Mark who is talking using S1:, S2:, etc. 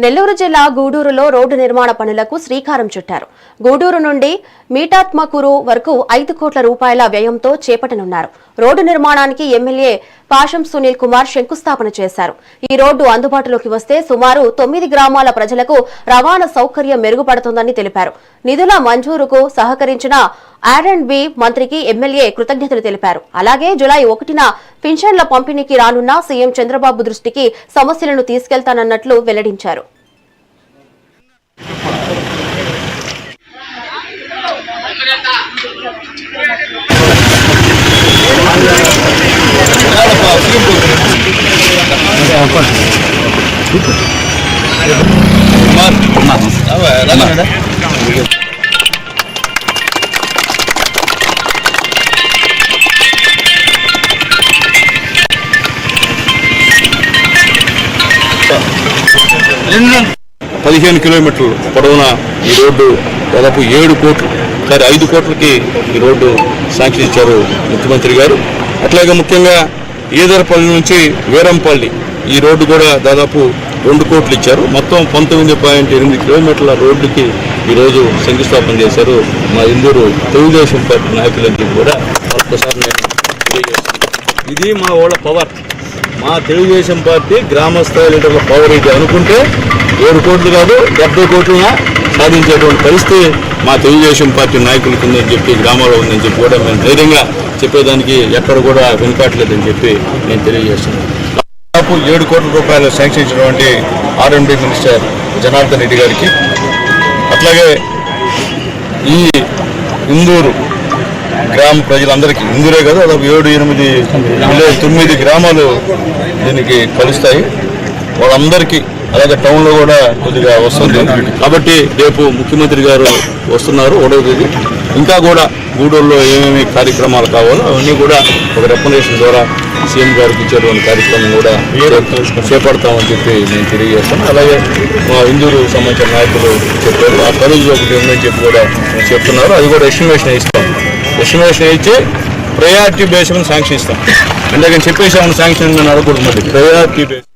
S1: నెల్లూరు జిల్లా గూడూరులో రోడ్డు నిర్మాణ పనులకు శ్రీకారం చుట్టారు. గూడూరు నుండి మీటాత్మకూరు వరకు 5 కోట్ల రూపాయల వ్యయంతో చేపట్టనున్నారు. రోడ్డు నిర్మాణానికి ఎమ్మెల్యే పాషం సునీల్ కుమార్ శంకుస్థాపన చేశారు. ఈ రోడ్డు అందుబాటులోకి వస్తే సుమారు 9 గ్రామాల ప్రజలకు రవాణా సౌకర్యం మెరుగుపడుతుందని తెలిపారు. నిధుల మంజూరుకు సహకరించిన R&B మంత్రికి ఎమ్మెల్యే కృతజ్ఞతలు తెలిపారు. అలాగే జూలై 1న పింఛన్ల పంపిణీకి రానున్న సీఎం చంద్రబాబు దృష్టికి సమస్యలను తీసుకెళ్తానన్నట్లు వెల్లడించారు.
S2: పదిహేను కిలోమీటర్లు పొడవున ఈ రోడ్డు దాదాపు 7 కోట్లు, కానీ 5 కోట్లకి ఈ రోడ్డు శాంక్షన్ ఇచ్చారు ముఖ్యమంత్రి గారు. అట్లాగే ముఖ్యంగా ఈదరపల్లి నుంచి వీరంపల్లి ఈ రోడ్డు కూడా దాదాపు 2 కోట్లు ఇచ్చారు. మొత్తం 19.8 కిలోమీటర్ల రోడ్డుకి ఈరోజు శంకుస్థాపన చేశారు మా ఇందూరు తెలుగుదేశం పార్టీ నాయకులకి కూడా ఒక్కసారి నేను తెలియజేస్తున్నాను. ఇది మా వాళ్ళ పవర్, మా తెలుగుదేశం పార్టీ గ్రామ స్థాయి లీడర్ల పవర్. ఇది అనుకుంటే 7 కోట్లు కాదు 70 కోట్లన సాధించేటువంటి పరిస్థితి మా తెలుగుదేశం పార్టీ నాయకులకి ఉందని చెప్పి, గ్రామాల్లో ఉందని చెప్పి కూడా మేము ధైర్యంగా చెప్పేదానికి ఎక్కడ కూడా వెనుకాట్లేదని చెప్పి నేను తెలియజేస్తున్నాను. దాదాపు 7 కోట్ల రూపాయలు శాంక్షన్ ఇచ్చినటువంటి R&B మినిస్టర్ జనార్దన్ రెడ్డి గారికి, అట్లాగే ఈ ఇందూరు గ్రామ ప్రజలందరికీ, ఇందూరే కాదు దాదాపు 9 గ్రామాలు దీనికి కలుస్తాయి, వాళ్ళందరికీ. అలాగే టౌన్లో కూడా కొద్దిగా వస్తుంది. కాబట్టి రేపు ముఖ్యమంత్రి గారు వస్తున్నారు 1వ తేదీ. ఇంకా కూడా గూడూరులో ఏమేమి కార్యక్రమాలు కావాలో అవన్నీ కూడా ఒక రెకమెండేషన్ ద్వారా సీఎం గారికి ఇచ్చేటువంటి కార్యక్రమం కూడా చేపడతామని చెప్పి నేను తెలియజేస్తాను. అలాగే మా ఇందూరు సంబంధించిన నాయకులు చెప్పారు, ఆ కాలేజీ ఒకటి ఉందని చెప్పి కూడా చెప్తున్నారు. అది కూడా ఎస్టిమేషన్ ఇస్తాం. ఎస్టిమేషన్ ఇచ్చి ప్రయారిటీ బేస్ మీద శాంక్షన్ ఇస్తాం. అందుకని చెప్పేసి శాంక్షన్ అడగకూడదు, ప్రయారిటీ బేస్.